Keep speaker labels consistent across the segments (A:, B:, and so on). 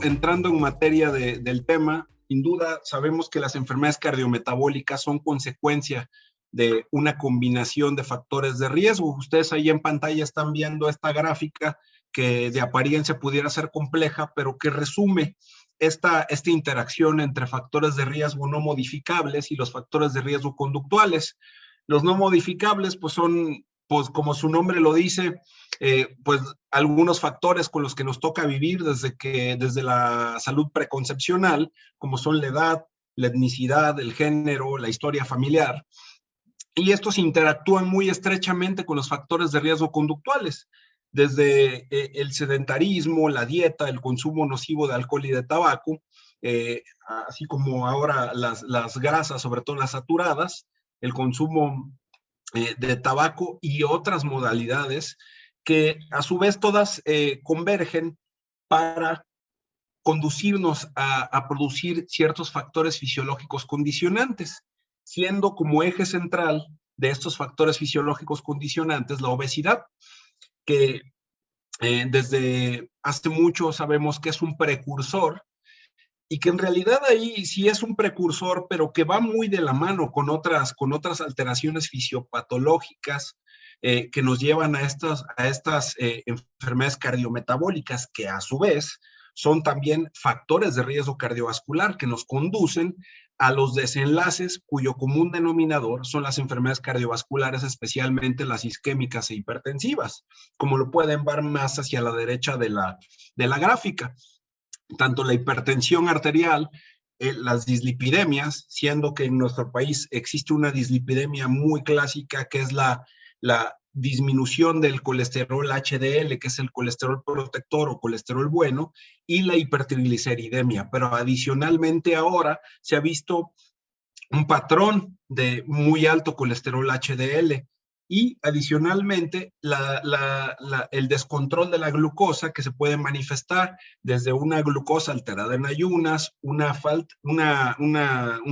A: entrando en materia del tema, sin duda sabemos que las enfermedades cardiometabólicas son consecuencia de una combinación de factores de riesgo. Ustedes ahí en pantalla están viendo esta gráfica que de apariencia pudiera ser compleja, pero que resume esta interacción entre factores de riesgo no modificables y los factores de riesgo conductuales. Los no modificables, pues son, pues como su nombre lo dice, pues algunos factores con los que nos toca vivir desde la salud preconcepcional, como son la edad, la etnicidad, el género, la historia familiar, y estos interactúan muy estrechamente con los factores de riesgo conductuales, desde el sedentarismo, la dieta, el consumo nocivo de alcohol y de tabaco, así como ahora las grasas, sobre todo las saturadas, el consumo de tabaco y otras modalidades que a su vez todas convergen para conducirnos a producir ciertos factores fisiológicos condicionantes, siendo como eje central de estos factores fisiológicos condicionantes la obesidad, que desde hace mucho sabemos que es un precursor y que en realidad ahí sí es un precursor, pero que va muy de la mano con otras alteraciones fisiopatológicas que nos llevan a estas enfermedades cardiometabólicas, que a su vez son también factores de riesgo cardiovascular que nos conducen a los desenlaces cuyo común denominador son las enfermedades cardiovasculares, especialmente las isquémicas e hipertensivas, como lo pueden ver más hacia la derecha de la gráfica. Tanto la hipertensión arterial, las dislipidemias, siendo que en nuestro país existe una dislipidemia muy clásica que es la disminución del colesterol HDL, que es el colesterol protector o colesterol bueno, y la hipertrigliceridemia. Pero adicionalmente ahora se ha visto un patrón de muy alto colesterol HDL y adicionalmente el descontrol de la glucosa que se puede manifestar desde una glucosa alterada en ayunas, un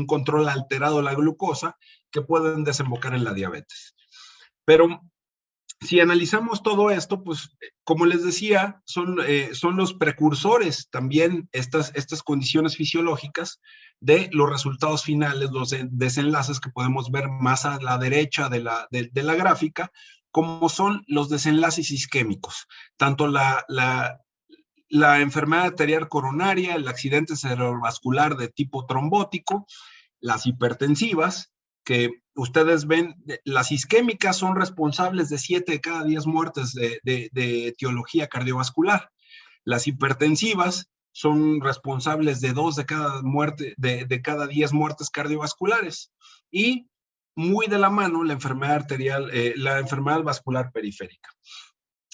A: control alterado de la glucosa que pueden desembocar en la diabetes. Pero si analizamos todo esto, pues como les decía, son los precursores también estas condiciones fisiológicas de los resultados finales, los desenlaces que podemos ver más a la derecha de la gráfica, como son los desenlaces isquémicos, tanto la enfermedad arterial coronaria, el accidente cerebrovascular de tipo trombótico, las hipertensivas, que ustedes ven, las isquémicas son responsables de 7 de cada 10 muertes de etiología cardiovascular. Las hipertensivas son responsables de 2 de cada 10 muertes cardiovasculares. Y muy de la mano la enfermedad arterial, la enfermedad vascular periférica.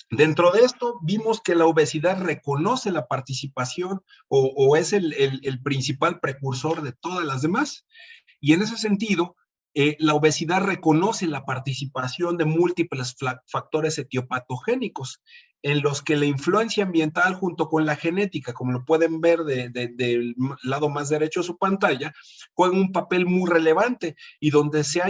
A: Dentro de esto vimos que la obesidad reconoce la participación o es el principal precursor de todas las demás. Y en ese sentido, la obesidad reconoce la participación de múltiples factores etiopatogénicos en los que la influencia ambiental junto con la genética, como lo pueden ver del lado más derecho de su pantalla, juegan un papel muy relevante y donde se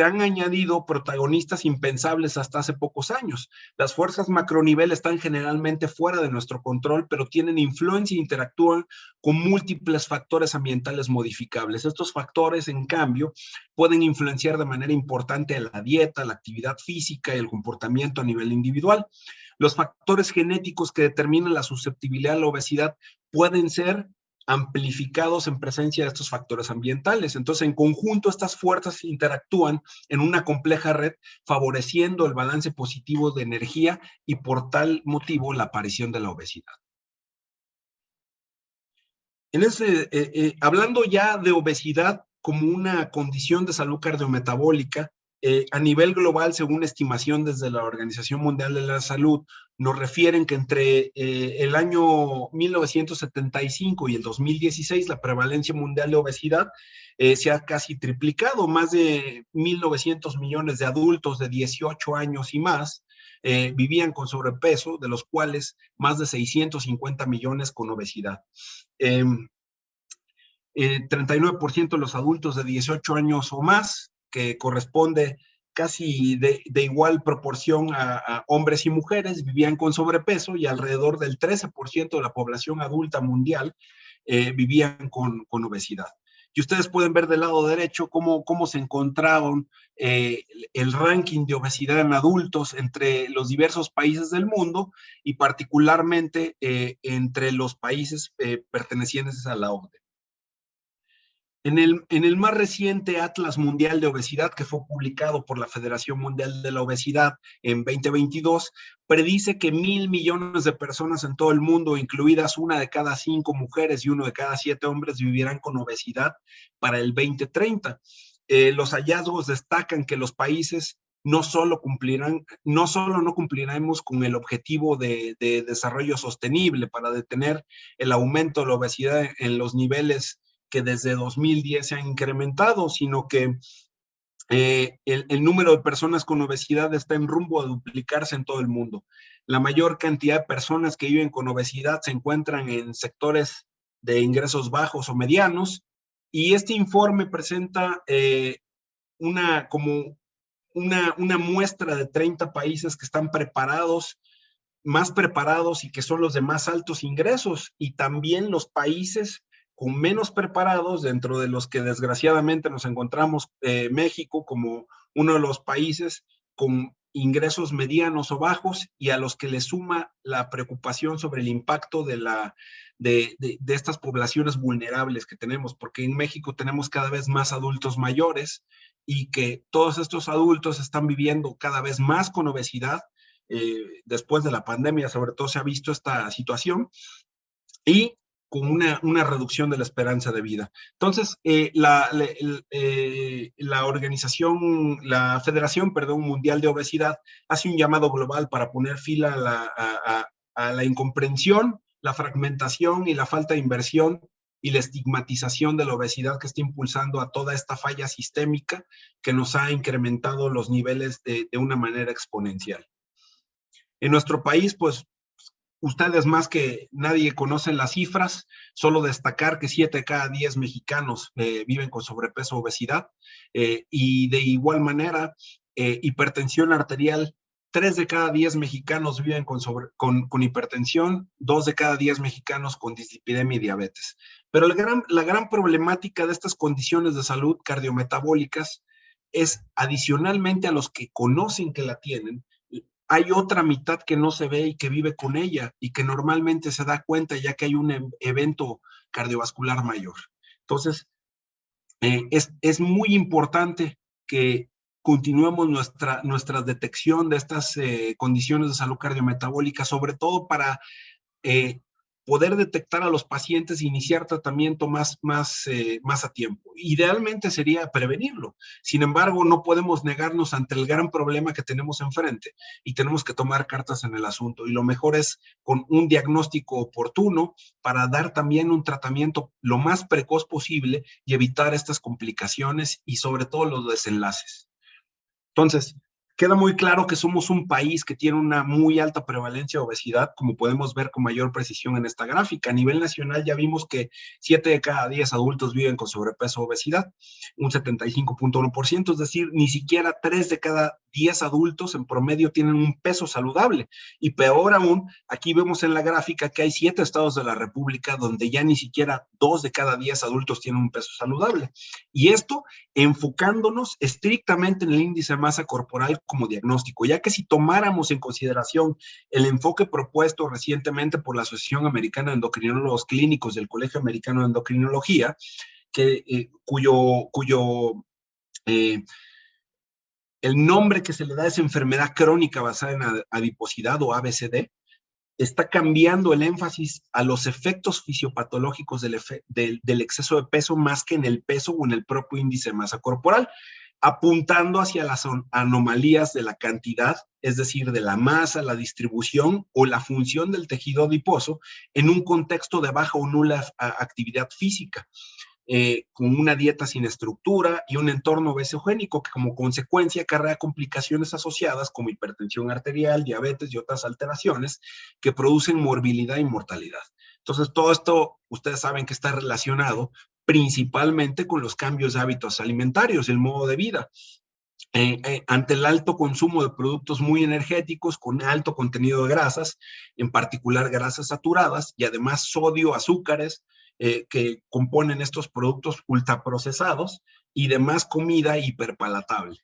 A: han añadido protagonistas impensables hasta hace pocos años. Las fuerzas macronivel están generalmente fuera de nuestro control, pero tienen influencia e interactúan con múltiples factores ambientales modificables. Estos factores, en cambio, pueden influenciar de manera importante la dieta, la actividad física y el comportamiento a nivel individual. Los factores genéticos que determinan la susceptibilidad a la obesidad pueden ser amplificados en presencia de estos factores ambientales. Entonces, en conjunto, estas fuerzas interactúan en una compleja red, favoreciendo el balance positivo de energía y por tal motivo la aparición de la obesidad. Hablando ya de obesidad como una condición de salud cardiometabólica, a nivel global, según estimación desde la Organización Mundial de la Salud, nos refieren que entre el año 1975 y el 2016 la prevalencia mundial de obesidad se ha casi triplicado. Más de 1.900 millones de adultos de 18 años y más vivían con sobrepeso, de los cuales más de 650 millones con obesidad. 39% de los adultos de 18 años o más, que corresponde casi de igual proporción a hombres y mujeres vivían con sobrepeso y alrededor del 13% de la población adulta mundial vivían con obesidad. Y ustedes pueden ver del lado derecho cómo se encontraron el ranking de obesidad en adultos entre los diversos países del mundo y particularmente entre los países pertenecientes a la OCDE. En el más reciente Atlas Mundial de Obesidad, que fue publicado por la Federación Mundial de la Obesidad en 2022, predice que 1.000 millones de personas en todo el mundo, incluidas una de cada 5 mujeres y uno de cada 7 hombres, vivirán con obesidad para el 2030. Los hallazgos destacan que los países no solo no cumpliremos con el objetivo de desarrollo sostenible para detener el aumento de la obesidad en los niveles que desde 2010 se han incrementado, sino que el número de personas con obesidad está en rumbo a duplicarse en todo el mundo. La mayor cantidad de personas que viven con obesidad se encuentran en sectores de ingresos bajos o medianos, y este informe presenta como una muestra de 30 países que están más preparados y que son los de más altos ingresos, y también los países con menos preparados, dentro de los que desgraciadamente nos encontramos México como uno de los países con ingresos medianos o bajos, y a los que le suma la preocupación sobre el impacto de estas poblaciones vulnerables que tenemos, porque en México tenemos cada vez más adultos mayores y que todos estos adultos están viviendo cada vez más con obesidad. Después de la pandemia, sobre todo, se ha visto esta situación, y con una reducción de la esperanza de vida. Entonces, la Federación Mundial de Obesidad hace un llamado global para poner fin a la incomprensión, la fragmentación y la falta de inversión y la estigmatización de la obesidad, que está impulsando a toda esta falla sistémica que nos ha incrementado los niveles de una manera exponencial. En nuestro país, pues, ustedes más que nadie conocen las cifras. Solo destacar que 7 de cada 10 mexicanos viven con sobrepeso o obesidad, y de igual manera, hipertensión arterial. 3 de cada 10 mexicanos viven con hipertensión, 2 de cada 10 mexicanos con dislipidemia y diabetes. Pero la gran problemática de estas condiciones de salud cardiometabólicas es, adicionalmente a los que conocen que la tienen, hay otra mitad que no se ve y que vive con ella, y que normalmente se da cuenta ya que hay un evento cardiovascular mayor. Entonces, es muy importante que continuemos nuestra detección de estas condiciones de salud cardiometabólica, sobre todo para poder detectar a los pacientes e iniciar tratamiento más a tiempo. Idealmente sería prevenirlo. Sin embargo, no podemos negarnos ante el gran problema que tenemos enfrente, y tenemos que tomar cartas en el asunto. Y lo mejor es con un diagnóstico oportuno para dar también un tratamiento lo más precoz posible y evitar estas complicaciones y sobre todo los desenlaces. Entonces, queda muy claro que somos un país que tiene una muy alta prevalencia de obesidad, como podemos ver con mayor precisión en esta gráfica. A nivel nacional ya vimos que 7 de cada 10 adultos viven con sobrepeso o obesidad, un 75.1%, es decir, ni siquiera 3 de cada 10 adultos en promedio tienen un peso saludable. Y peor aún, aquí vemos en la gráfica que hay 7 estados de la República donde ya ni siquiera 2 de cada 10 adultos tienen un peso saludable. Y esto enfocándonos estrictamente en el índice de masa corporal como diagnóstico, ya que si tomáramos en consideración el enfoque propuesto recientemente por la Asociación Americana de Endocrinólogos Clínicos del Colegio Americano de Endocrinología, cuyo el nombre que se le da es enfermedad crónica basada en adiposidad, o ABCD, está cambiando el énfasis a los efectos fisiopatológicos del exceso de peso, más que en el peso o en el propio índice de masa corporal, apuntando hacia las anomalías de la cantidad, es decir, de la masa, la distribución o la función del tejido adiposo en un contexto de baja o nula actividad física. Con una dieta sin estructura y un entorno obesogénico que como consecuencia acarrea complicaciones asociadas como hipertensión arterial, diabetes y otras alteraciones que producen morbilidad y mortalidad. Entonces, todo esto, ustedes saben que está relacionado principalmente con los cambios de hábitos alimentarios, el modo de vida. ante el alto consumo de productos muy energéticos con alto contenido de grasas, en particular grasas saturadas y además sodio, azúcares que componen estos productos ultraprocesados y demás comida hiperpalatable.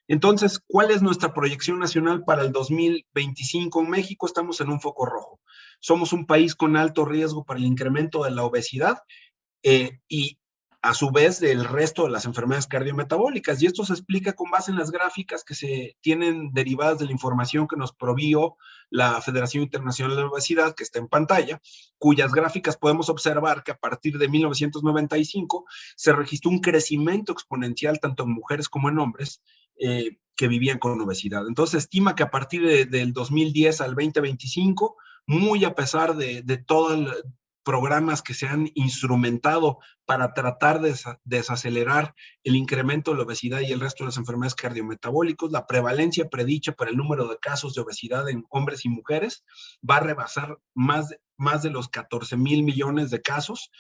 A: Entonces, ¿cuál es nuestra proyección nacional para el 2025 en México? Estamos en un foco rojo. Somos un país con alto riesgo para el incremento de la obesidad y a su vez del resto de las enfermedades cardiometabólicas. Y esto se explica con base en las gráficas que se tienen derivadas de la información que nos provió la Federación Internacional de la Obesidad, que está en pantalla, cuyas gráficas podemos observar que a partir de 1995 se registró un crecimiento exponencial tanto en mujeres como en hombres que vivían con obesidad. Entonces, se estima que a partir del 2010 al 2025, muy a pesar de todo el programas que se han instrumentado para tratar de desacelerar el incremento de la obesidad y el resto de las enfermedades cardiometabólicas, la prevalencia predicha para el número de casos de obesidad en hombres y mujeres va a rebasar más de los 14,000 millones de casos.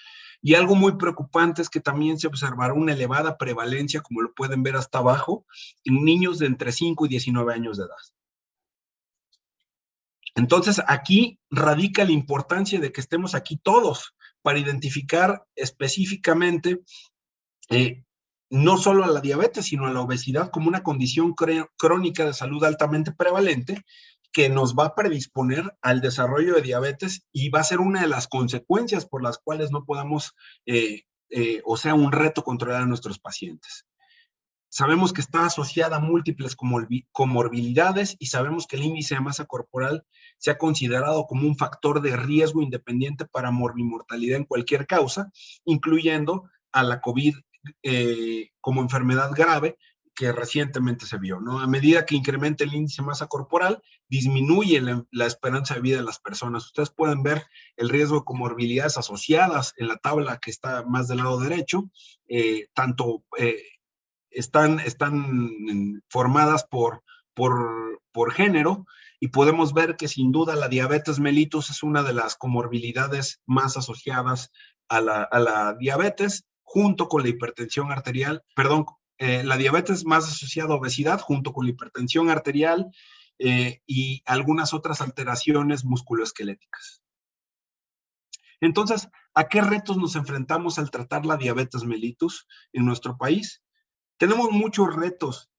A: Y algo muy preocupante es que también se observará una elevada prevalencia, como lo pueden ver hasta abajo, en niños de entre 5 y 19 años de edad. Entonces, aquí radica la importancia de que estemos aquí todos para identificar específicamente no solo a la diabetes, sino a la obesidad como una condición crónica de salud altamente prevalente que nos va a predisponer al desarrollo de diabetes y va a ser una de las consecuencias por las cuales no podamos, o sea, un reto controlar a nuestros pacientes. Sabemos que está asociada a múltiples comorbilidades y sabemos que el índice de masa corporal se ha considerado como un factor de riesgo independiente para morbimortalidad en cualquier causa, incluyendo a la COVID como enfermedad grave que recientemente se vio, ¿no? A medida que incrementa el índice de masa corporal, disminuye la esperanza de vida de las personas. Ustedes pueden ver el riesgo de comorbilidades asociadas en la tabla que está más del lado derecho, tanto están formadas por género y podemos ver que sin duda la diabetes mellitus es una de las comorbilidades más asociadas a la diabetes junto con la hipertensión arterial, perdón, la diabetes más asociada a obesidad junto con la hipertensión arterial y algunas otras alteraciones musculoesqueléticas. Entonces, ¿a qué retos nos enfrentamos al tratar la diabetes mellitus en nuestro país? Tenemos muchos retos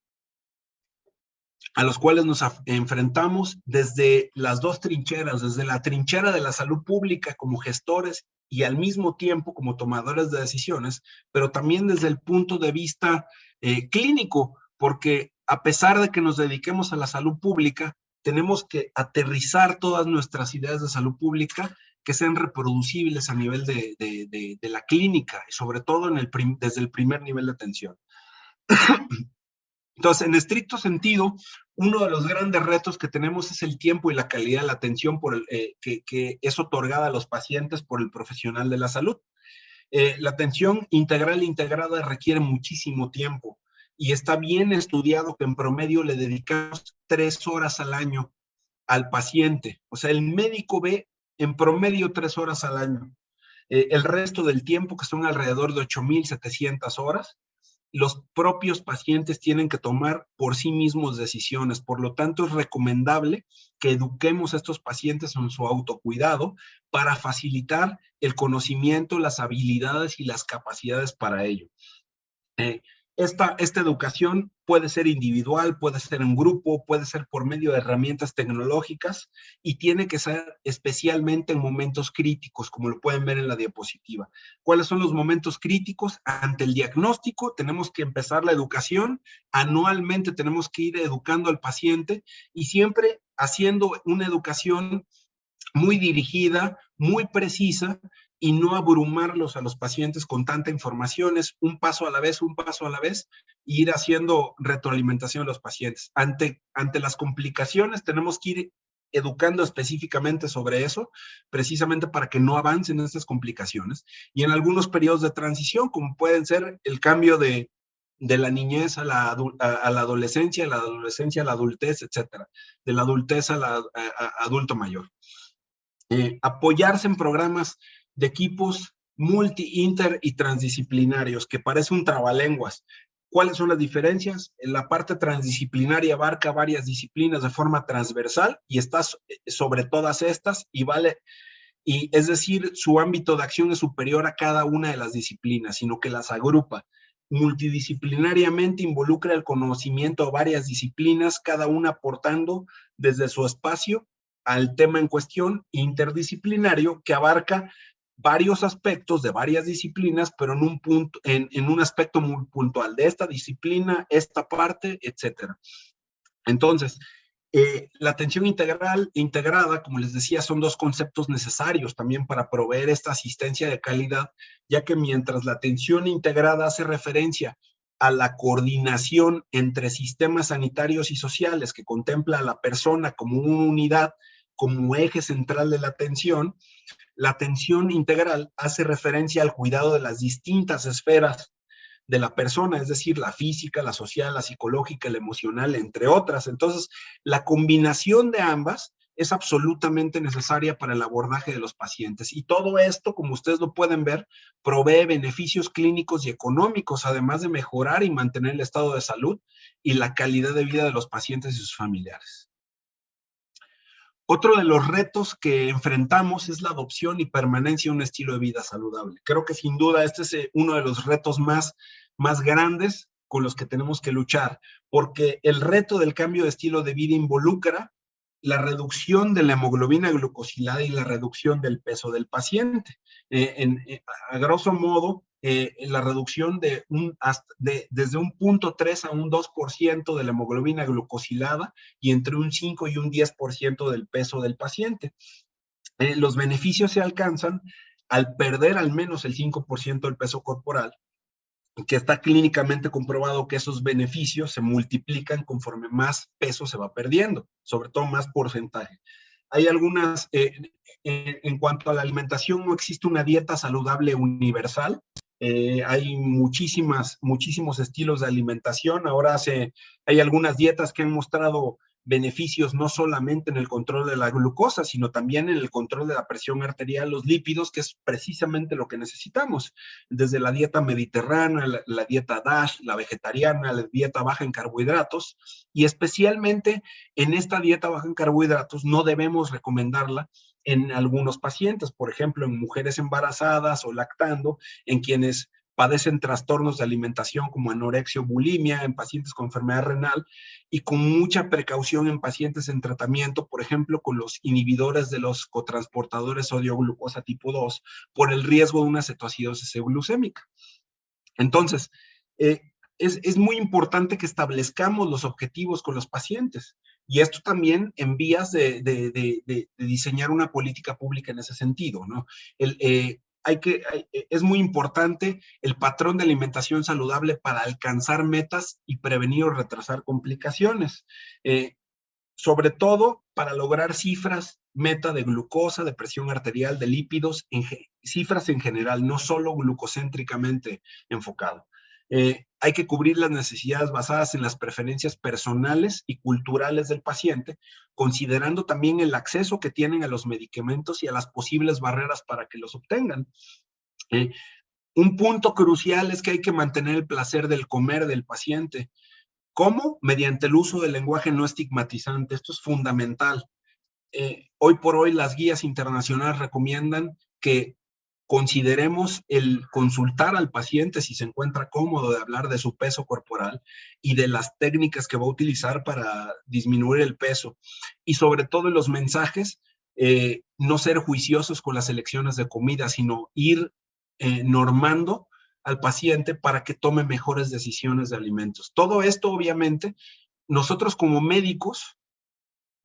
A: a los cuales nos enfrentamos desde las dos trincheras, desde la trinchera de la salud pública como gestores y al mismo tiempo como tomadores de decisiones, pero también desde el punto de vista clínico, porque a pesar de que nos dediquemos a la salud pública, tenemos que aterrizar todas nuestras ideas de salud pública que sean reproducibles a nivel de la clínica, y sobre todo desde el primer nivel de atención. Entonces, en estricto sentido, uno de los grandes retos que tenemos es el tiempo y la calidad de la atención que es otorgada a los pacientes por el profesional de la salud. La atención integral e integrada requiere muchísimo tiempo y está bien estudiado que en promedio le dedicamos 3 horas al año al paciente. O sea, el médico ve en promedio 3 horas al año. El resto del tiempo, que son alrededor de 8,700 horas, los propios pacientes tienen que tomar por sí mismos decisiones. Por lo tanto, es recomendable que eduquemos a estos pacientes en su autocuidado para facilitar el conocimiento, las habilidades y las capacidades para ello. Esta educación puede ser individual, puede ser en grupo, puede ser por medio de herramientas tecnológicas y tiene que ser especialmente en momentos críticos, como lo pueden ver en la diapositiva. ¿Cuáles son los momentos críticos? Ante el diagnóstico tenemos que empezar la educación, anualmente tenemos que ir educando al paciente y siempre haciendo una educación muy dirigida, muy precisa y no abrumarlos a los pacientes con tanta información. Es un paso a la vez, y ir haciendo retroalimentación a los pacientes. Ante las complicaciones tenemos que ir educando específicamente sobre eso, precisamente para que no avancen estas complicaciones. Y en algunos periodos de transición, como pueden ser el cambio de la niñez a la adolescencia, de la adolescencia a la adultez, etcétera, de la adultez a adulto mayor. Apoyarse en programas de equipos multi, inter y transdisciplinarios, que parece un trabalenguas. ¿Cuáles son las diferencias? La parte transdisciplinaria abarca varias disciplinas de forma transversal y está sobre todas estas y es decir, su ámbito de acción es superior a cada una de las disciplinas, sino que las agrupa. Multidisciplinariamente involucra el conocimiento de varias disciplinas, cada una aportando desde su espacio al tema en cuestión, interdisciplinario, que abarca varios aspectos de varias disciplinas, pero en un punto, en un aspecto muy puntual de esta disciplina, esta parte, etcétera. Entonces, la atención integral integrada, como les decía, son dos conceptos necesarios también para proveer esta asistencia de calidad, ya que mientras la atención integrada hace referencia a la coordinación entre sistemas sanitarios y sociales que contempla a la persona como una unidad, como eje central de la atención integral hace referencia al cuidado de las distintas esferas de la persona, es decir, la física, la social, la psicológica, la emocional, entre otras. Entonces, la combinación de ambas es absolutamente necesaria para el abordaje de los pacientes. Y todo esto, como ustedes lo pueden ver, provee beneficios clínicos y económicos, además de mejorar y mantener el estado de salud y la calidad de vida de los pacientes y sus familiares. Otro de los retos que enfrentamos es la adopción y permanencia de un estilo de vida saludable. Creo que sin duda este es uno de los retos más grandes con los que tenemos que luchar, porque el reto del cambio de estilo de vida involucra la reducción de la hemoglobina glucosilada y la reducción del peso del paciente. A grosso modo, la reducción desde un 0.3 a un 2% de la hemoglobina glucosilada y entre un 5 y un 10% del peso del paciente. Los beneficios se alcanzan al perder al menos el 5% del peso corporal, que está clínicamente comprobado que esos beneficios se multiplican conforme más peso se va perdiendo, sobre todo más porcentaje. Hay algunas, en cuanto a la alimentación, no existe una dieta saludable universal. Hay muchísimos estilos de alimentación. Ahora hay algunas dietas que han mostrado beneficios no solamente en el control de la glucosa, sino también en el control de la presión arterial, los lípidos, que es precisamente lo que necesitamos. Desde la dieta mediterránea, la dieta DASH, la vegetariana, la dieta baja en carbohidratos, y especialmente en esta dieta baja en carbohidratos no debemos recomendarla en algunos pacientes, por ejemplo, en mujeres embarazadas o lactando, en quienes padecen trastornos de alimentación como anorexia o bulimia, en pacientes con enfermedad renal, y con mucha precaución en pacientes en tratamiento, por ejemplo, con los inhibidores de los cotransportadores sodio-glucosa tipo 2, por el riesgo de una cetoacidosis euglucémica. Entonces, es muy importante que establezcamos los objetivos con los pacientes. Y esto también en vías de diseñar una política pública en ese sentido, ¿no? Es muy importante el patrón de alimentación saludable para alcanzar metas y prevenir o retrasar complicaciones. Sobre todo para lograr cifras meta de glucosa, de presión arterial, de lípidos, cifras en general, no solo glucocéntricamente enfocado. Hay que cubrir las necesidades basadas en las preferencias personales y culturales del paciente, considerando también el acceso que tienen a los medicamentos y a las posibles barreras para que los obtengan. Un punto crucial es que hay que mantener el placer del comer del paciente. ¿Cómo? Mediante el uso del lenguaje no estigmatizante. Esto es fundamental. Hoy por hoy las guías internacionales recomiendan que consideremos el consultar al paciente si se encuentra cómodo de hablar de su peso corporal y de las técnicas que va a utilizar para disminuir el peso. Y sobre todo en los mensajes, no ser juiciosos con las elecciones de comida, sino ir normando al paciente para que tome mejores decisiones de alimentos. Todo esto, obviamente, nosotros como médicos,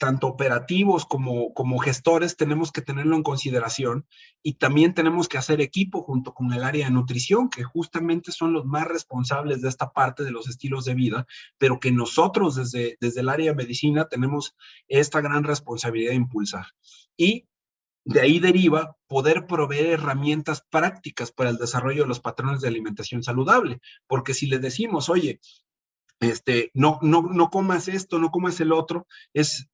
A: tanto operativos como gestores, tenemos que tenerlo en consideración y también tenemos que hacer equipo junto con el área de nutrición, que justamente son los más responsables de esta parte de los estilos de vida, pero que nosotros desde el área de medicina tenemos esta gran responsabilidad de impulsar. Y de ahí deriva poder proveer herramientas prácticas para el desarrollo de los patrones de alimentación saludable, porque si le decimos, oye, no comas esto, no comas el otro, es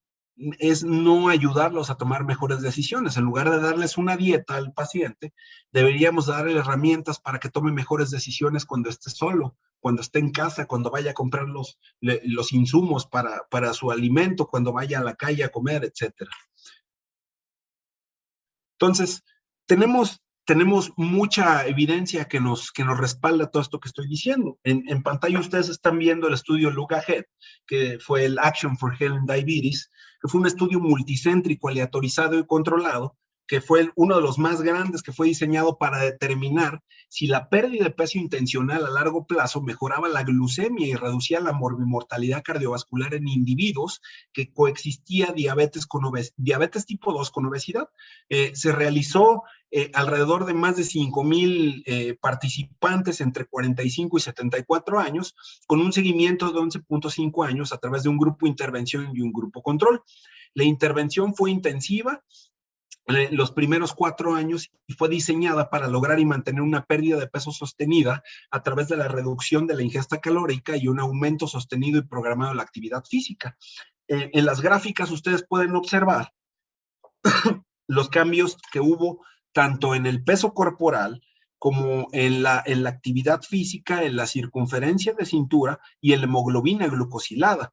A: es no ayudarlos a tomar mejores decisiones. En lugar de darles una dieta al paciente, deberíamos darle herramientas para que tome mejores decisiones cuando esté solo, cuando esté en casa, cuando vaya a comprar los insumos para su alimento, cuando vaya a la calle a comer, etcétera. Entonces, tenemos mucha evidencia que nos respalda todo esto que estoy diciendo. En pantalla ustedes están viendo el estudio Look Ahead, que fue el Action for Health Diabetes, que fue un estudio multicéntrico, aleatorizado y controlado, que fue uno de los más grandes, que fue diseñado para determinar si la pérdida de peso intencional a largo plazo mejoraba la glucemia y reducía la mortalidad cardiovascular en individuos que coexistía diabetes tipo 2 con obesidad. Se realizó alrededor de más de 5,000 participantes entre 45 y 74 años, con un seguimiento de 11,5 años a través de un grupo de intervención y un grupo control. La intervención fue intensiva los primeros 4 años y fue diseñada para lograr y mantener una pérdida de peso sostenida a través de la reducción de la ingesta calórica y un aumento sostenido y programado de la actividad física. En las gráficas ustedes pueden observar los cambios que hubo tanto en el peso corporal como en la actividad física, en la circunferencia de cintura y en la hemoglobina glucosilada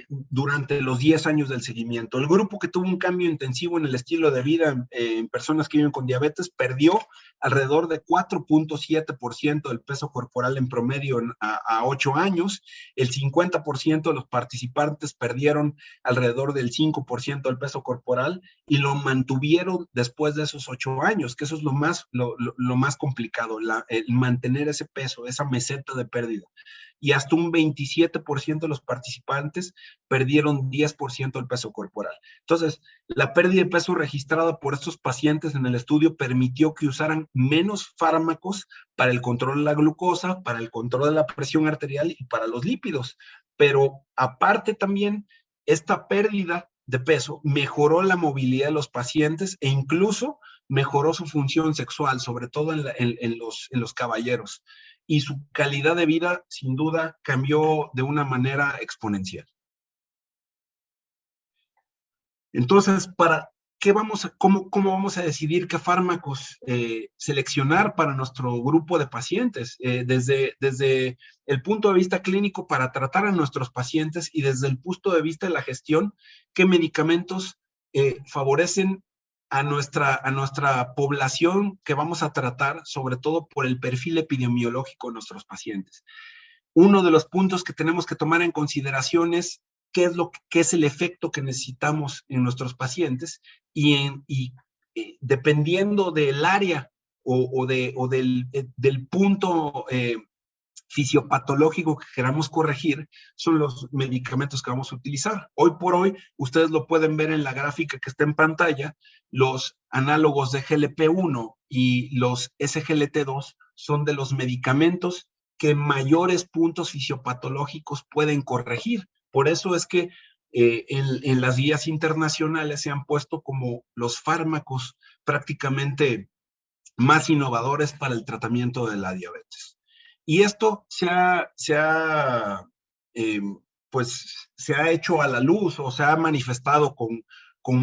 A: durante los 10 años del seguimiento. El grupo que tuvo un cambio intensivo en el estilo de vida en personas que viven con diabetes perdió alrededor de 4,7% del peso corporal en promedio a 8 años. El 50% de los participantes perdieron alrededor del 5% del peso corporal y lo mantuvieron después de esos 8 años, que eso es lo más complicado, el mantener ese peso, esa meseta de pérdida. Y hasta un 27% de los participantes perdieron 10% del peso corporal. Entonces, la pérdida de peso registrada por estos pacientes en el estudio permitió que usaran menos fármacos para el control de la glucosa, para el control de la presión arterial y para los lípidos. Pero aparte también, esta pérdida de peso mejoró la movilidad de los pacientes e incluso mejoró su función sexual, sobre todo en los caballeros, y su calidad de vida, sin duda, cambió de una manera exponencial. Entonces, ¿cómo vamos a decidir qué fármacos seleccionar para nuestro grupo de pacientes? Desde el punto de vista clínico, para tratar a nuestros pacientes, y desde el punto de vista de la gestión, ¿qué medicamentos favorecen a nuestra población que vamos a tratar, sobre todo por el perfil epidemiológico de nuestros pacientes? Uno de los puntos que tenemos que tomar en consideración es qué es el efecto que necesitamos en nuestros pacientes y dependiendo del área o del punto fisiopatológico que queramos corregir, son los medicamentos que vamos a utilizar. Hoy por hoy, ustedes lo pueden ver en la gráfica que está en pantalla, los análogos de GLP-1 y los SGLT2 son de los medicamentos que mayores puntos fisiopatológicos pueden corregir. Por eso es que en las guías internacionales se han puesto como los fármacos prácticamente más innovadores para el tratamiento de la diabetes. Y esto eh, se ha hecho a la luz o se ha manifestado con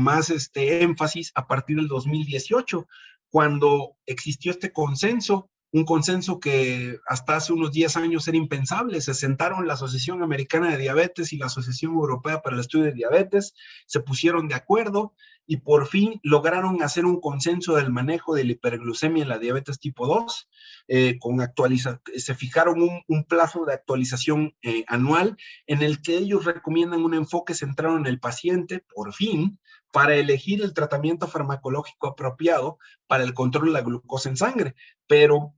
A: más énfasis a partir del 2018, cuando existió este consenso, un consenso que hasta hace unos 10 años era impensable. Se sentaron la Asociación Americana de Diabetes y la Asociación Europea para el Estudio de Diabetes, se pusieron de acuerdo y por fin lograron hacer un consenso del manejo de la hiperglucemia en la diabetes tipo 2, se fijaron un plazo de actualización anual en el que ellos recomiendan un enfoque centrado en el paciente, por fin, para elegir el tratamiento farmacológico apropiado para el control de la glucosa en sangre. Pero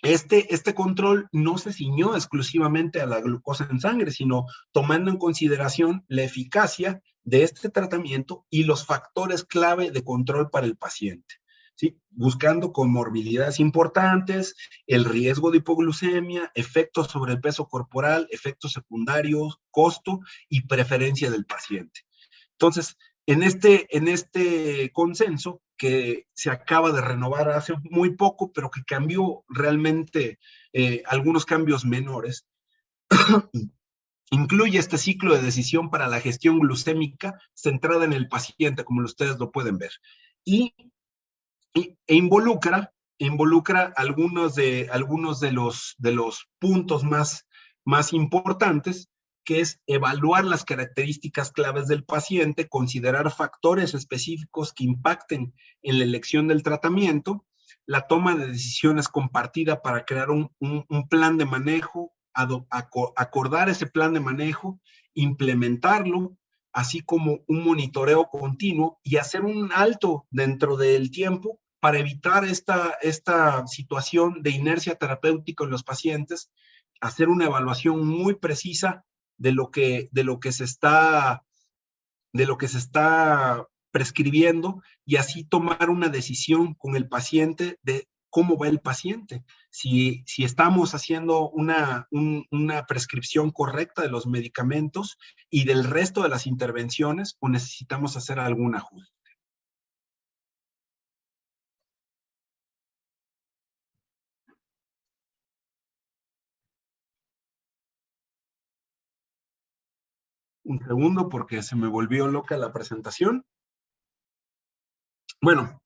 A: este control no se ciñó exclusivamente a la glucosa en sangre, sino tomando en consideración la eficacia de este tratamiento y los factores clave de control para el paciente, ¿sí? Buscando comorbilidades importantes, el riesgo de hipoglucemia, efectos sobre el peso corporal, efectos secundarios, costo y preferencia del paciente. Entonces, en este consenso que se acaba de renovar hace muy poco, pero que cambió realmente algunos cambios menores, Incluye este ciclo de decisión para la gestión glucémica centrada en el paciente, como ustedes lo pueden ver. Y involucra algunos de los puntos más importantes, que es evaluar las características claves del paciente, considerar factores específicos que impacten en la elección del tratamiento, la toma de decisiones compartida para crear un plan de manejo, acordar ese plan de manejo, implementarlo, así como un monitoreo continuo y hacer un alto dentro del tiempo para evitar esta situación de inercia terapéutica en los pacientes, hacer una evaluación muy precisa de lo que se está prescribiendo, y así tomar una decisión con el paciente de cómo va el paciente, si estamos haciendo una prescripción correcta de los medicamentos y del resto de las intervenciones, o necesitamos hacer algún ajuste. Un segundo, porque se me volvió loca la presentación. Bueno,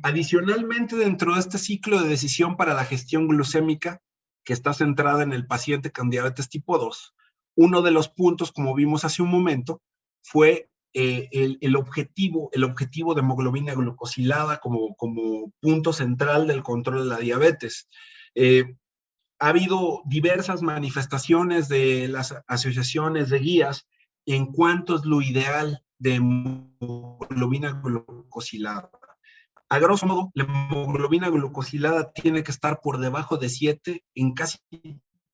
A: adicionalmente, dentro de este ciclo de decisión para la gestión glucémica, que está centrada en el paciente con diabetes tipo 2, uno de los puntos, como vimos hace un momento, fue el objetivo de hemoglobina glucosilada como punto central del control de la diabetes. Ha habido diversas manifestaciones de las asociaciones de guías en cuanto es lo ideal de hemoglobina glucosilada. A grosso modo, la hemoglobina glucosilada tiene que estar por debajo de 7 en casi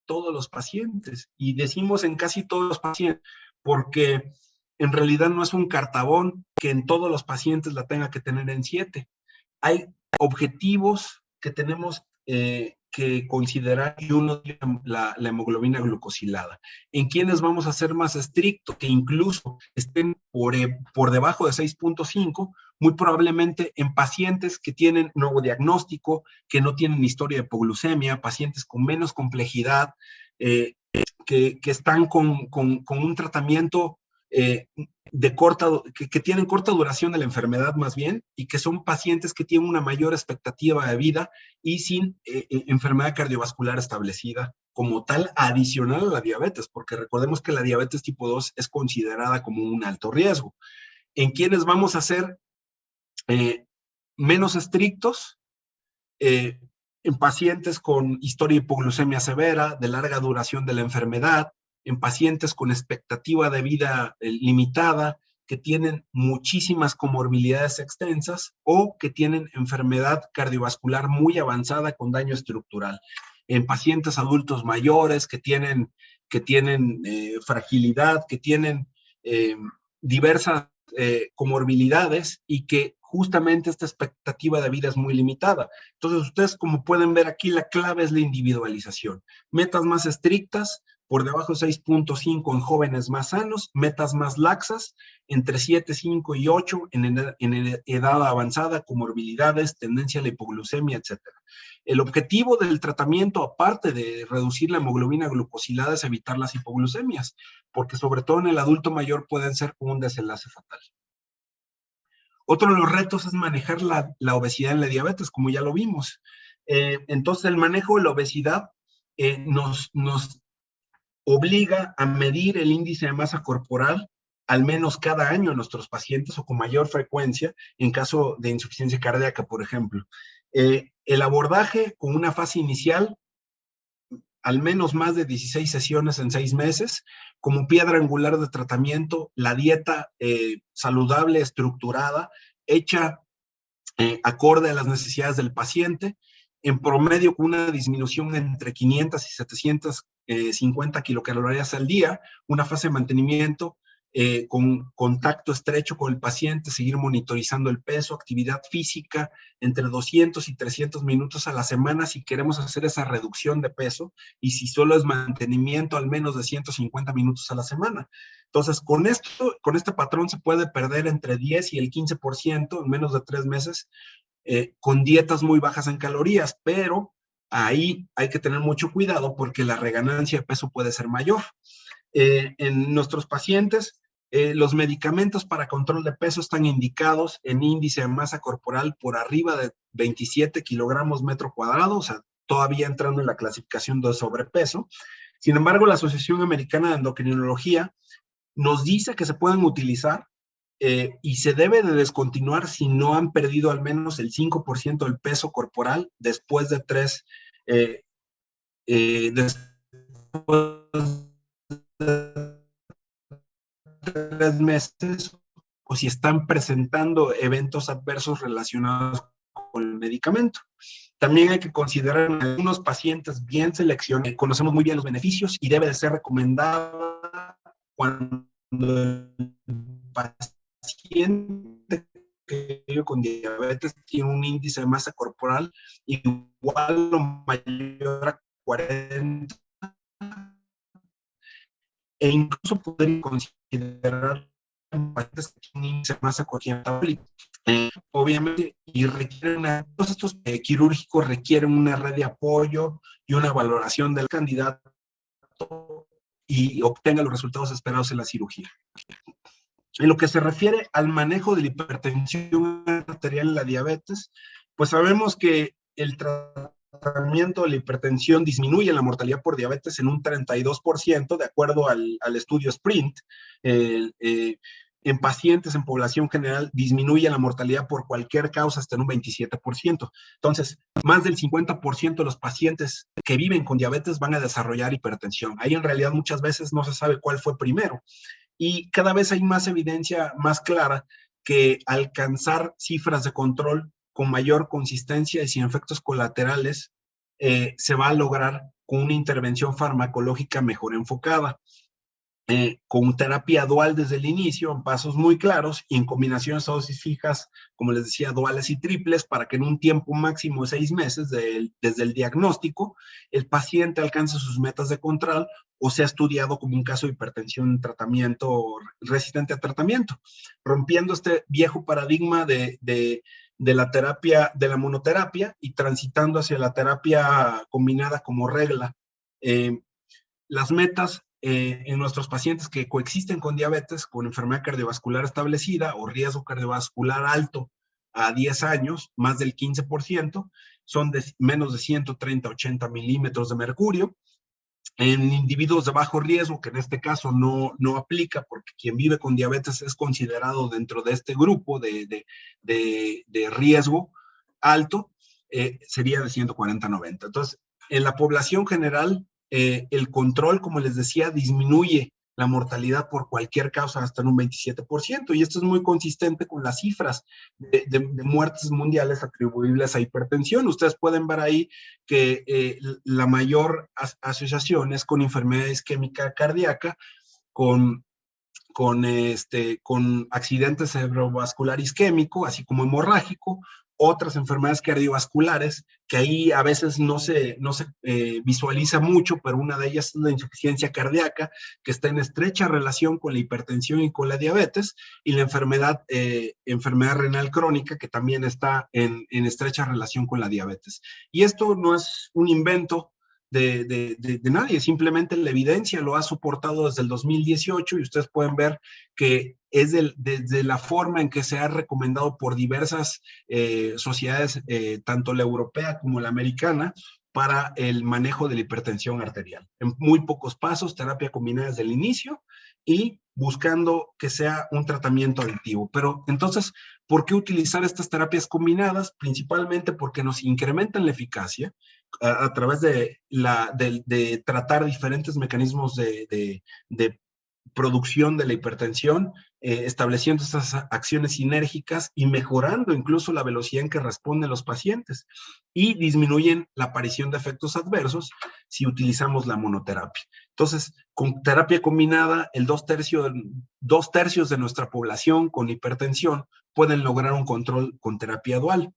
A: todos los pacientes. Y decimos en casi todos los pacientes porque en realidad no es un cartabón que en todos los pacientes la tenga que tener en 7. Hay objetivos que tenemos que considerar, y uno es la hemoglobina glucosilada. En quienes vamos a ser más estrictos, que incluso estén por debajo de 6.5, muy probablemente en pacientes que tienen nuevo diagnóstico, que no tienen historia de hipoglucemia, pacientes con menos complejidad, que están con un tratamiento que tienen corta duración de la enfermedad más bien, y que son pacientes que tienen una mayor expectativa de vida y sin enfermedad cardiovascular establecida como tal, adicional a la diabetes, porque recordemos que la diabetes tipo 2 es considerada como un alto riesgo. En quienes vamos a ser menos estrictos, en pacientes con historia de hipoglucemia severa, de larga duración de la enfermedad, en pacientes con expectativa de vida limitada, que tienen muchísimas comorbilidades extensas o que tienen enfermedad cardiovascular muy avanzada con daño estructural. En pacientes adultos mayores que tienen fragilidad, que tienen diversas comorbilidades, y que justamente esta expectativa de vida es muy limitada. Entonces, ustedes, como pueden ver aquí, la clave es la individualización. Metas más estrictas, por debajo de 6.5 en jóvenes más sanos, metas más laxas, entre 7, 5 y 8 en edad avanzada, comorbilidades, tendencia a la hipoglucemia, etc. El objetivo del tratamiento, aparte de reducir la hemoglobina glucosilada, es evitar las hipoglucemias, porque sobre todo en el adulto mayor pueden ser un desenlace fatal. Otro de los retos es manejar la obesidad en la diabetes, como ya lo vimos. Entonces, el manejo de la obesidad nos obliga a medir el índice de masa corporal al menos cada año en nuestros pacientes, o con mayor frecuencia en caso de insuficiencia cardíaca, por ejemplo. El abordaje con una fase inicial, al menos más de 16 sesiones en 6 meses, como piedra angular de tratamiento, la dieta saludable, estructurada, hecha acorde a las necesidades del paciente, en promedio con una disminución entre 500 y 750 kilocalorías al día, una fase de mantenimiento con contacto estrecho con el paciente, seguir monitorizando el peso, actividad física entre 200 y 300 minutos a la semana si queremos hacer esa reducción de peso, y si solo es mantenimiento, al menos de 150 minutos a la semana. Entonces, con este patrón se puede perder entre 10 y el 15% en menos de 3 meses, con dietas muy bajas en calorías, pero ahí hay que tener mucho cuidado porque la reganancia de peso puede ser mayor. En nuestros pacientes, los medicamentos para control de peso están indicados en índice de masa corporal por arriba de 27 kilogramos metro cuadrado, o sea, todavía entrando en la clasificación de sobrepeso. Sin embargo, la Asociación Americana de Endocrinología nos dice que se pueden utilizar y se debe de descontinuar si no han perdido al menos el 5% del peso corporal después de tres meses, o si están presentando eventos adversos relacionados con el medicamento. También hay que considerar en algunos pacientes bien seleccionados, conocemos muy bien los beneficios y debe de ser recomendada cuando el paciente que vive con diabetes tiene un índice de masa corporal igual o mayor a 40, e incluso podría considerar pacientes que tienen índice de masa corporal. Obviamente, y todos estos quirúrgicos requieren una red de apoyo y una valoración del candidato y obtenga los resultados esperados en la cirugía. En lo que se refiere al manejo de la hipertensión arterial en la diabetes, pues sabemos que el tratamiento de la hipertensión disminuye la mortalidad por diabetes en un 32%, de acuerdo al estudio SPRINT. En pacientes en población general disminuye la mortalidad por cualquier causa hasta en un 27%. Entonces, más del 50% de los pacientes que viven con diabetes van a desarrollar hipertensión. Ahí en realidad muchas veces no se sabe cuál fue primero. Y cada vez hay más evidencia más clara que alcanzar cifras de control con mayor consistencia y sin efectos colaterales se va a lograr con una intervención farmacológica mejor enfocada. Con terapia dual desde el inicio, en pasos muy claros, y en combinaciones a dosis fijas, como les decía, duales y triples, para que en un tiempo máximo de 6 meses desde el diagnóstico, el paciente alcance sus metas de control o sea estudiado como un caso de hipertensión en tratamiento resistente a tratamiento, rompiendo este viejo paradigma de la terapia, de la monoterapia, y transitando hacia la terapia combinada como regla. Las metas en nuestros pacientes que coexisten con diabetes, con enfermedad cardiovascular establecida o riesgo cardiovascular alto a 10 años, más del 15%, son de menos de 130-80 milímetros de mercurio. En individuos de bajo riesgo, que en este caso no aplica porque quien vive con diabetes es considerado dentro de este grupo de riesgo alto, sería de 140-90. Entonces, en la población general, el control, como les decía, disminuye la mortalidad por cualquier causa hasta en un 27%, y esto es muy consistente con las cifras de muertes mundiales atribuibles a hipertensión. Ustedes pueden ver ahí que la mayor asociación es con enfermedad isquémica cardíaca, con accidente cerebrovascular isquémico, así como hemorrágico, otras enfermedades cardiovasculares, que ahí a veces no se visualiza mucho, pero una de ellas es la insuficiencia cardíaca, que está en estrecha relación con la hipertensión y con la diabetes, y la enfermedad renal crónica, que también está en estrecha relación con la diabetes. Y esto no es un invento de nadie, simplemente la evidencia lo ha soportado desde el 2018, y ustedes pueden ver que es desde la forma en que se ha recomendado por diversas sociedades, tanto la europea como la americana, para el manejo de la hipertensión arterial. En muy pocos pasos, terapia combinada desde el inicio y buscando que sea un tratamiento aditivo. Pero entonces, ¿por qué utilizar estas terapias combinadas? Principalmente porque nos incrementan la eficacia a través de tratar diferentes mecanismos de producción de la hipertensión, estableciendo estas acciones sinérgicas y mejorando incluso la velocidad en que responden los pacientes, y disminuyen la aparición de efectos adversos si utilizamos la monoterapia. Entonces, con terapia combinada, dos tercios de nuestra población con hipertensión pueden lograr un control con terapia dual.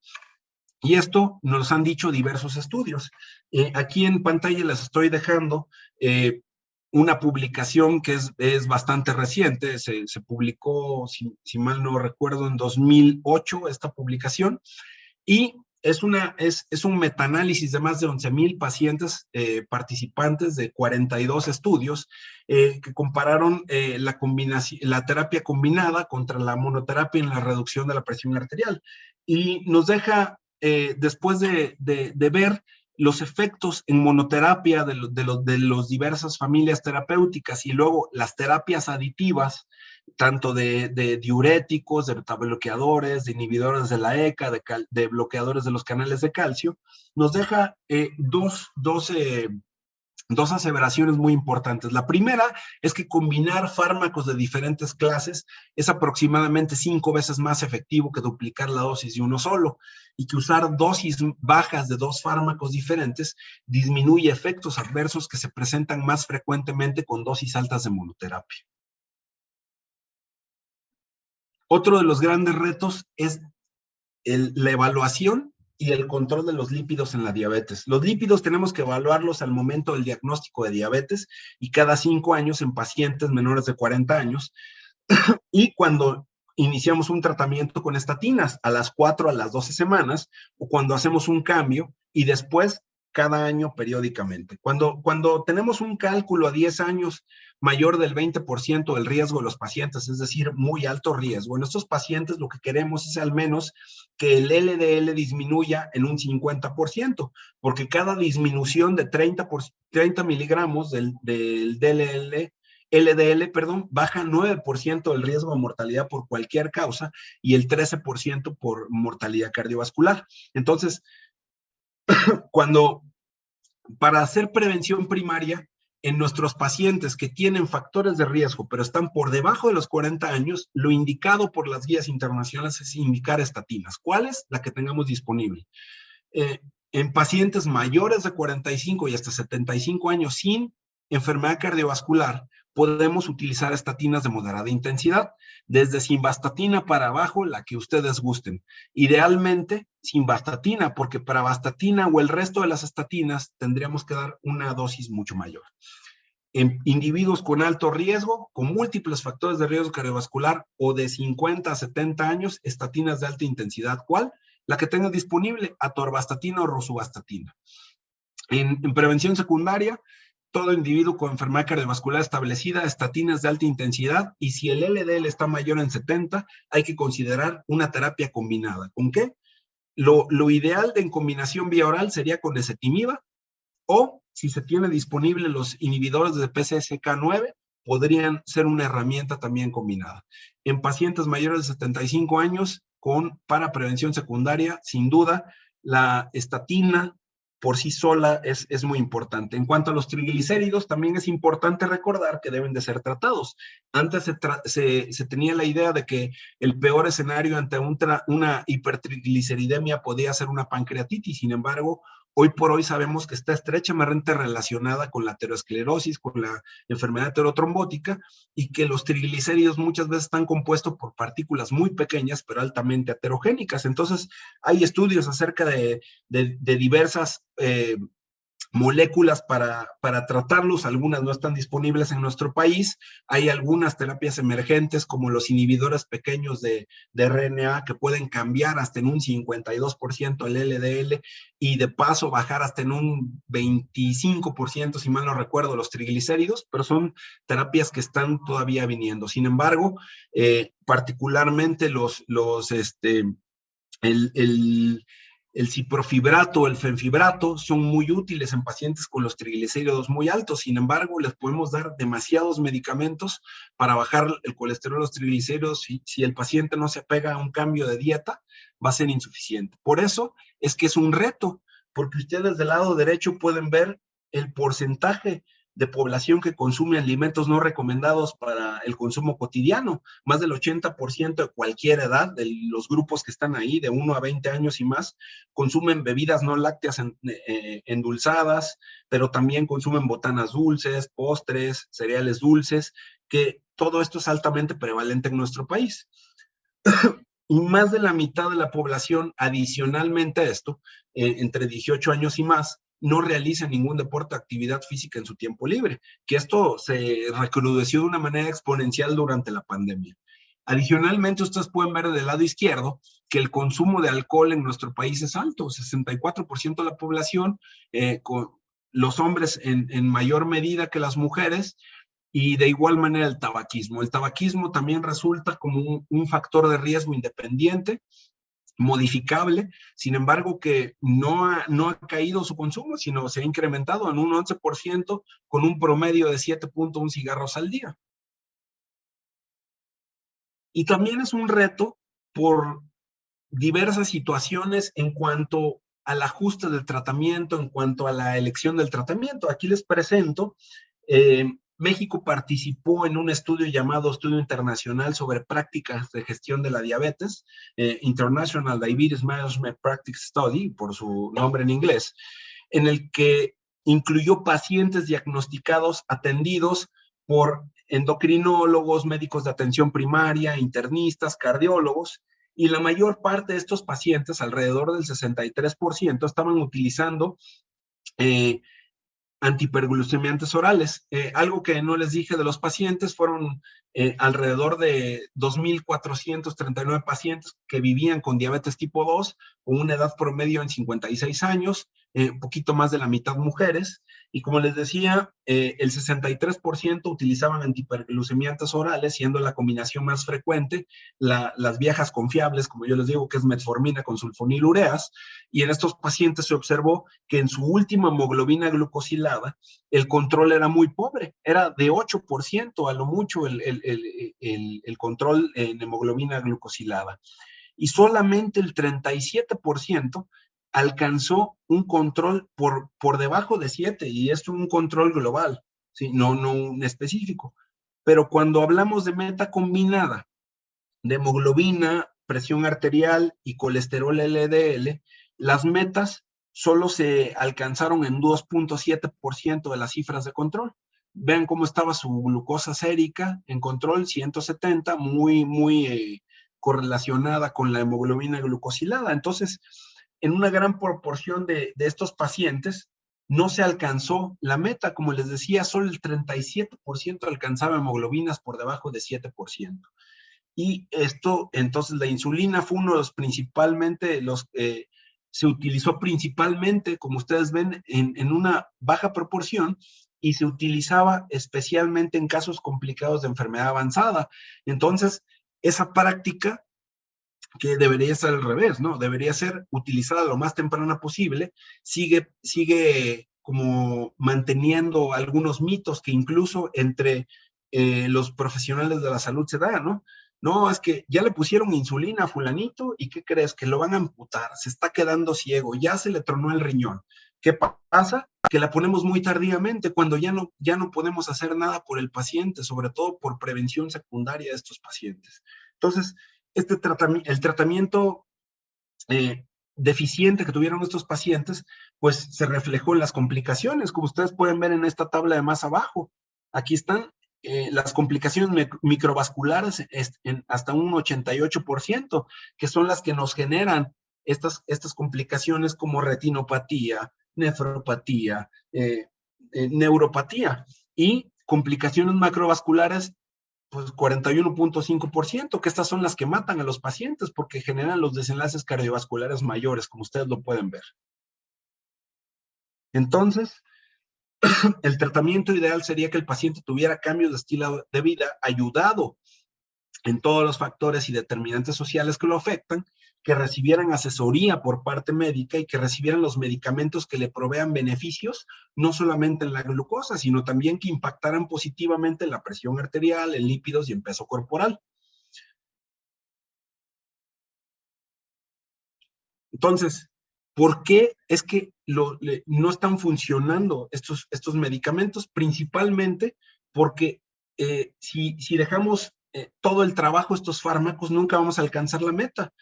A: Y esto nos han dicho diversos estudios. Aquí en pantalla les estoy dejando una publicación que es bastante reciente. Se publicó, si mal no recuerdo, en 2008 esta publicación. Y Es un metaanálisis de más de 11,000 pacientes participantes de 42 estudios que compararon la terapia combinada contra la monoterapia en la reducción de la presión arterial. Y nos deja, después de ver los efectos en monoterapia de las diversas familias terapéuticas y luego las terapias aditivas, tanto de diuréticos, de betabloqueadores, de inhibidores de la ECA, de bloqueadores de los canales de calcio, nos deja dos aseveraciones muy importantes. La primera es que combinar fármacos de diferentes clases es aproximadamente 5 veces más efectivo que duplicar la dosis de uno solo, y que usar dosis bajas de 2 fármacos diferentes disminuye efectos adversos que se presentan más frecuentemente con dosis altas de monoterapia. Otro de los grandes retos es la evaluación y el control de los lípidos en la diabetes. Los lípidos tenemos que evaluarlos al momento del diagnóstico de diabetes y cada 5 años en pacientes menores de 40 años y cuando iniciamos un tratamiento con estatinas a las 4 a las 12 semanas o cuando hacemos un cambio y después cada año periódicamente. Cuando tenemos un cálculo a 10 años mayor del 20% del riesgo de los pacientes, es decir, muy alto riesgo, en estos pacientes lo que queremos es al menos que el LDL disminuya en un 50%, porque cada disminución de 30 miligramos del LDL, baja 9% el riesgo de mortalidad por cualquier causa y el 13% por mortalidad cardiovascular. Entonces, para hacer prevención primaria en nuestros pacientes que tienen factores de riesgo, pero están por debajo de los 40 años, lo indicado por las guías internacionales es indicar estatinas. ¿Cuál es? La que tengamos disponible. En pacientes mayores de 45 y hasta 75 años sin enfermedad cardiovascular, podemos utilizar estatinas de moderada intensidad, desde simvastatina para abajo, la que ustedes gusten. Idealmente, simvastatina, porque para vastatina o el resto de las estatinas tendríamos que dar una dosis mucho mayor. En individuos con alto riesgo, con múltiples factores de riesgo cardiovascular o de 50 a 70 años, estatinas de alta intensidad. ¿Cuál? La que tenga disponible, atorvastatina o rosuvastatina. En prevención secundaria, todo individuo con enfermedad cardiovascular establecida, estatinas de alta intensidad, y si el LDL está mayor en 70, hay que considerar una terapia combinada. ¿Con qué? Lo ideal en combinación vía oral sería con ezetimiba, o si se tiene disponible los inhibidores de PCSK9, podrían ser una herramienta también combinada. En pacientes mayores de 75 años, para prevención secundaria, sin duda, la estatina por sí sola es muy importante. En cuanto a los triglicéridos, también es importante recordar que deben de ser tratados. Antes se tenía la idea de que el peor escenario ante una hipertrigliceridemia podía ser una pancreatitis. Sin embargo, hoy por hoy sabemos que está estrechamente relacionada con la aterosclerosis, con la enfermedad aterotrombótica, y que los triglicéridos muchas veces están compuestos por partículas muy pequeñas, pero altamente aterogénicas. Entonces, hay estudios acerca de diversas moléculas para tratarlos. Algunas no están disponibles en nuestro país. Hay algunas terapias emergentes como los inhibidores pequeños de RNA que pueden cambiar hasta en un 52% el LDL y de paso bajar hasta en un 25%, si mal no recuerdo, los triglicéridos, pero son terapias que están todavía viniendo. Sin embargo, particularmente el ciprofibrato, el fenfibrato son muy útiles en pacientes con los triglicéridos muy altos. Sin embargo, les podemos dar demasiados medicamentos para bajar el colesterol, los triglicéridos. Si el paciente no se apega a un cambio de dieta, va a ser insuficiente. Por eso es que es un reto, porque ustedes del lado derecho pueden ver el porcentaje de población que consume alimentos no recomendados para el consumo cotidiano. Más del 80% de cualquier edad, de los grupos que están ahí, de 1 a 20 años y más, consumen bebidas no lácteas endulzadas, pero también consumen botanas dulces, postres, cereales dulces, que todo esto es altamente prevalente en nuestro país. Y más de la mitad de la población, adicionalmente a esto, entre 18 años y más, no realiza ningún deporte o actividad física en su tiempo libre, que esto se recrudeció de una manera exponencial durante la pandemia. Adicionalmente, ustedes pueden ver del lado izquierdo que el consumo de alcohol en nuestro país es alto, 64% de la población, con los hombres en mayor medida que las mujeres, y de igual manera el tabaquismo. El tabaquismo también resulta como un factor de riesgo independiente, modificable, sin embargo que no ha caído su consumo, sino se ha incrementado en un 11% con un promedio de 7.1 cigarros al día. Y también es un reto por diversas situaciones en cuanto al ajuste del tratamiento, en cuanto a la elección del tratamiento. Aquí les presento, México participó en un estudio llamado Estudio Internacional sobre Prácticas de Gestión de la Diabetes, International Diabetes Management Practice Study, por su nombre en inglés, en el que incluyó pacientes diagnosticados, atendidos por endocrinólogos, médicos de atención primaria, internistas, cardiólogos, y la mayor parte de estos pacientes, alrededor del 63%, estaban utilizando antihiperglucemiantes orales. Algo que no les dije de los pacientes, fueron alrededor de 2.439 pacientes que vivían con diabetes tipo 2, con una edad promedio en 56 años, un poquito más de la mitad mujeres, y como les decía, el 63% utilizaban antihiperglucemiantes orales, siendo la combinación más frecuente las viejas confiables, como yo les digo, que es metformina con sulfonilureas, y en estos pacientes se observó que en su última hemoglobina glucosilada, el control era muy pobre, era de 8% a lo mucho el control en hemoglobina glucosilada. Y solamente el 37% alcanzó un control por debajo de 7, y esto es un control global, ¿sí? No un específico. Pero cuando hablamos de meta combinada, de hemoglobina, presión arterial y colesterol LDL, las metas solo se alcanzaron en 2.7% de las cifras de control. Vean cómo estaba su glucosa sérica en control, 170, muy correlacionada con la hemoglobina glucosilada. Entonces, en una gran proporción de estos pacientes, no se alcanzó la meta. Como les decía, solo el 37% alcanzaba hemoglobinas por debajo de 7%. Y esto, entonces, la insulina fue uno de los principalmente, se utilizó principalmente, como ustedes ven, en una baja proporción, y se utilizaba especialmente en casos complicados de enfermedad avanzada. Entonces, esa práctica, que debería ser al revés, ¿no? Debería ser utilizada lo más temprana posible, sigue como manteniendo algunos mitos que incluso entre los profesionales de la salud se dan, ¿no? No, es que ya le pusieron insulina a fulanito y ¿qué crees? Que lo van a amputar, se está quedando ciego, ya se le tronó el riñón. ¿Qué pasa? Que la ponemos muy tardíamente, cuando ya no podemos hacer nada por el paciente, sobre todo por prevención secundaria de estos pacientes. Entonces, el tratamiento deficiente que tuvieron estos pacientes, pues se reflejó en las complicaciones, como ustedes pueden ver en esta tabla de más abajo. Aquí están las complicaciones microvasculares hasta un 88%, que son las que nos generan estas complicaciones como retinopatía, nefropatía, neuropatía, y complicaciones macrovasculares, pues 41.5%, que estas son las que matan a los pacientes porque generan los desenlaces cardiovasculares mayores, como ustedes lo pueden ver. Entonces, el tratamiento ideal sería que el paciente tuviera cambios de estilo de vida ayudado en todos los factores y determinantes sociales que lo afectan, que recibieran asesoría por parte médica y que recibieran los medicamentos que le provean beneficios, no solamente en la glucosa, sino también que impactaran positivamente en la presión arterial, en lípidos y en peso corporal. Entonces, ¿por qué es que no están funcionando estos medicamentos? Principalmente porque si dejamos todo el trabajo, estos fármacos, nunca vamos a alcanzar la meta,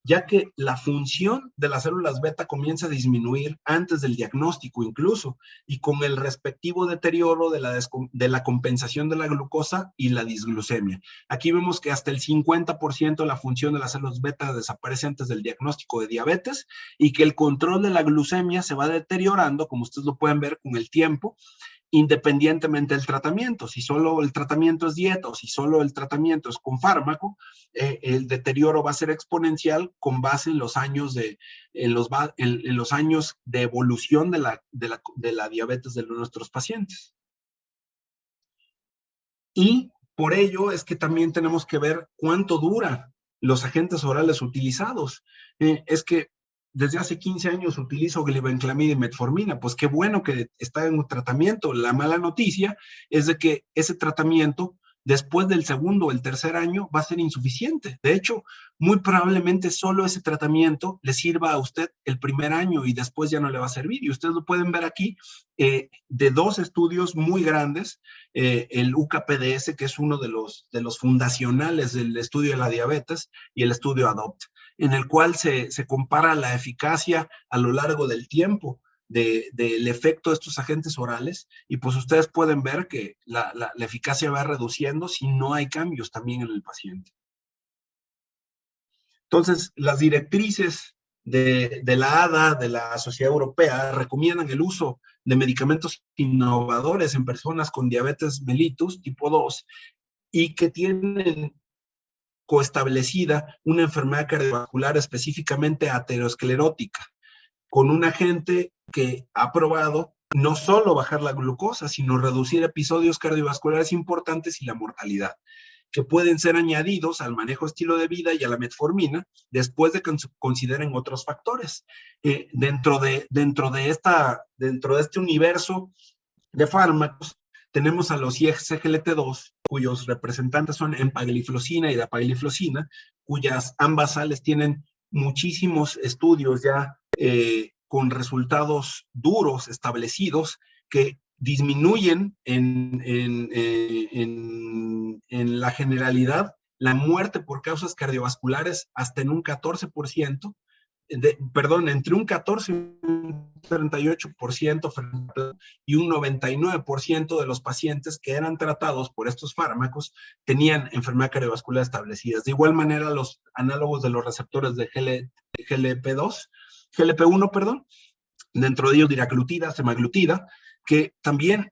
A: ya que la función de las células beta comienza a disminuir antes del diagnóstico incluso, y con el respectivo deterioro de la compensación de la glucosa y la disglucemia. Aquí vemos que hasta el 50% de la función de las células beta desaparece antes del diagnóstico de diabetes, y que el control de la glucemia se va deteriorando, como ustedes lo pueden ver, con el tiempo, independientemente del tratamiento. Si solo el tratamiento es dieta o si solo el tratamiento es con fármaco, el deterioro va a ser exponencial con base en los años en los años de evolución de la diabetes de nuestros pacientes. Y por ello es que también tenemos que ver cuánto duran los agentes orales utilizados. Es que desde hace 15 años utilizo glibenclamida y metformina, pues qué bueno que está en un tratamiento. La mala noticia es de que ese tratamiento, después del segundo o el tercer año, va a ser insuficiente. De hecho, muy probablemente solo ese tratamiento le sirva a usted el primer año y después ya no le va a servir. Y ustedes lo pueden ver aquí de dos estudios muy grandes, el UKPDS, que es uno de los fundacionales del estudio de la diabetes, y el estudio ADOPT, en el cual se compara la eficacia a lo largo del tiempo del efecto de estos agentes orales, y pues ustedes pueden ver que la eficacia va reduciendo si no hay cambios también en el paciente. Entonces, las directrices de la ADA, de la Sociedad Europea, recomiendan el uso de medicamentos innovadores en personas con diabetes mellitus tipo 2 y que tienen coestablecida una enfermedad cardiovascular específicamente aterosclerótica, con un agente que ha probado no solo bajar la glucosa, sino reducir episodios cardiovasculares importantes y la mortalidad, que pueden ser añadidos al manejo estilo de vida y a la metformina después de que consideren otros factores. Dentro de este universo de fármacos, tenemos a los ISGLT2, cuyos representantes son empagliflozina y dapagliflozina, cuyas ambas sales tienen muchísimos estudios ya con resultados duros establecidos que disminuyen en la generalidad la muerte por causas cardiovasculares hasta en un 14%, entre un 14 y un 38% y un 99% de los pacientes que eran tratados por estos fármacos tenían enfermedad cardiovascular establecidas. De igual manera, los análogos de los receptores de GLP1, perdón, dentro de ellos liraglutida, semaglutida, que también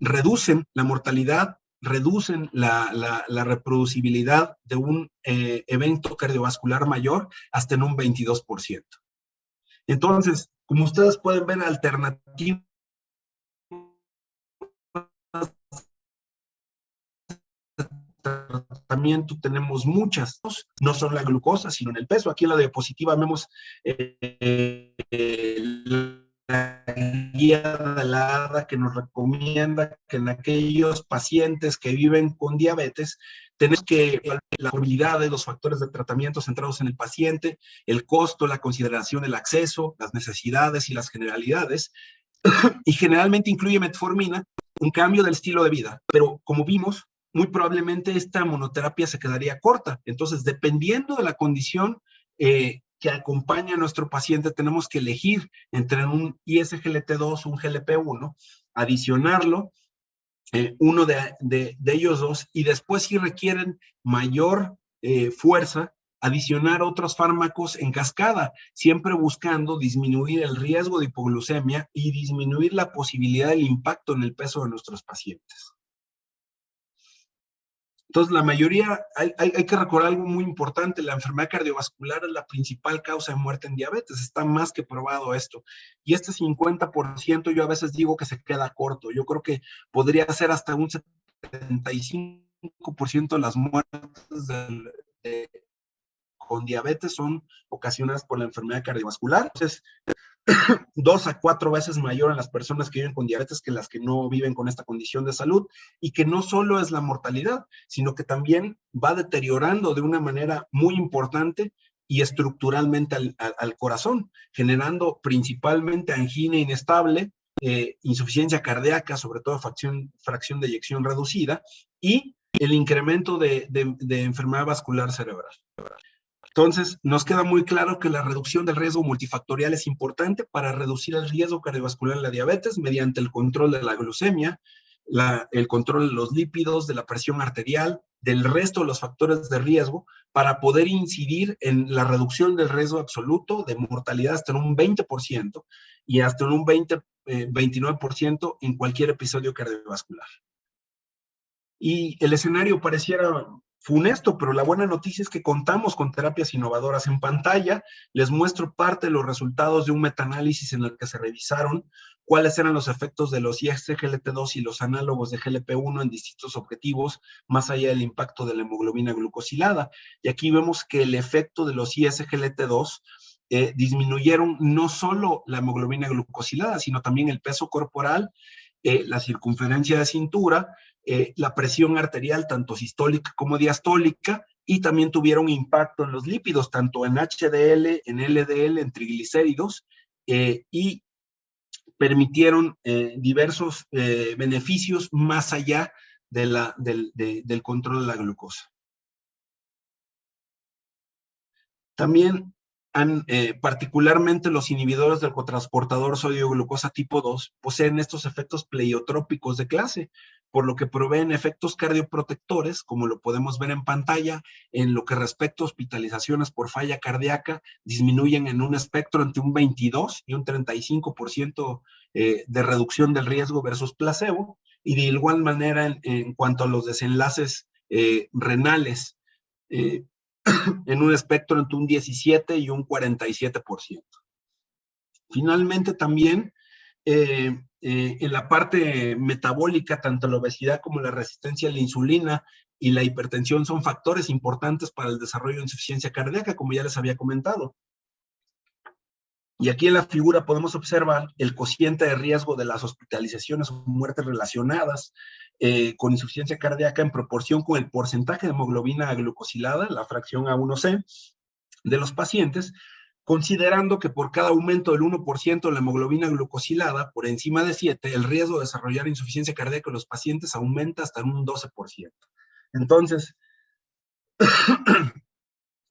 A: reducen la mortalidad, reducen la reproducibilidad de un evento cardiovascular mayor hasta en un 22%. Entonces, como ustedes pueden ver, alternativas tratamiento tenemos muchas, no solo la glucosa, sino en el peso. Aquí en la diapositiva vemos la guía de la ADA que nos recomienda que en aquellos pacientes que viven con diabetes tenemos que la probabilidad de los factores de tratamiento centrados en el paciente, el costo, la consideración, el acceso, las necesidades y las generalidades, y generalmente incluye metformina, un cambio del estilo de vida, pero como vimos, muy probablemente esta monoterapia se quedaría corta. Entonces, dependiendo de la condición que acompaña a nuestro paciente, tenemos que elegir entre un ISGLT2 o un GLP1, adicionarlo, uno de ellos dos, y después si requieren mayor fuerza, adicionar otros fármacos en cascada, siempre buscando disminuir el riesgo de hipoglucemia y disminuir la posibilidad del impacto en el peso de nuestros pacientes. Entonces, la mayoría, hay que recordar algo muy importante, la enfermedad cardiovascular es la principal causa de muerte en diabetes, está más que probado esto. Y este 50% yo a veces digo que se queda corto, yo creo que podría ser hasta un 75% de las muertes con diabetes son ocasionadas por la enfermedad cardiovascular. Entonces, 2 a 4 veces mayor en las personas que viven con diabetes que las que no viven con esta condición de salud, y que no solo es la mortalidad, sino que también va deteriorando de una manera muy importante y estructuralmente al corazón, generando principalmente angina inestable, insuficiencia cardíaca, sobre todo fracción de eyección reducida, y el incremento de enfermedad vascular cerebral. Entonces, nos queda muy claro que la reducción del riesgo multifactorial es importante para reducir el riesgo cardiovascular en la diabetes mediante el control de la glucemia, el control de los lípidos, de la presión arterial, del resto de los factores de riesgo, para poder incidir en la reducción del riesgo absoluto de mortalidad hasta en un 20% y hasta en un 29% en cualquier episodio cardiovascular. Y el escenario pareciera funesto, pero la buena noticia es que contamos con terapias innovadoras en pantalla. Les muestro parte de los resultados de un metaanálisis en el que se revisaron cuáles eran los efectos de los ISGLT2 y los análogos de GLP-1 en distintos objetivos, más allá del impacto de la hemoglobina glucosilada. Y aquí vemos que el efecto de los ISGLT2 disminuyeron no solo la hemoglobina glucosilada, sino también el peso corporal, la circunferencia de cintura, la presión arterial, tanto sistólica como diastólica, y también tuvieron impacto en los lípidos, tanto en HDL, en LDL, en triglicéridos, y permitieron diversos beneficios más allá del control de la glucosa. También particularmente los inhibidores del cotransportador sodio-glucosa tipo 2 poseen estos efectos pleiotrópicos de clase, por lo que proveen efectos cardioprotectores, como lo podemos ver en pantalla. En lo que respecta a hospitalizaciones por falla cardíaca, disminuyen en un espectro entre un 22 y un 35% de reducción del riesgo versus placebo, y de igual manera en cuanto a los desenlaces renales, en un espectro entre un 17 y un 47%. Finalmente, también en la parte metabólica, tanto la obesidad como la resistencia a la insulina y la hipertensión son factores importantes para el desarrollo de insuficiencia cardíaca, como ya les había comentado. Y aquí en la figura podemos observar el cociente de riesgo de las hospitalizaciones o muertes relacionadas con insuficiencia cardíaca en proporción con el porcentaje de hemoglobina glucosilada, la fracción A1C, de los pacientes, considerando que por cada aumento del 1% de la hemoglobina glucosilada por encima de 7, el riesgo de desarrollar insuficiencia cardíaca en los pacientes aumenta hasta un 12%. Entonces,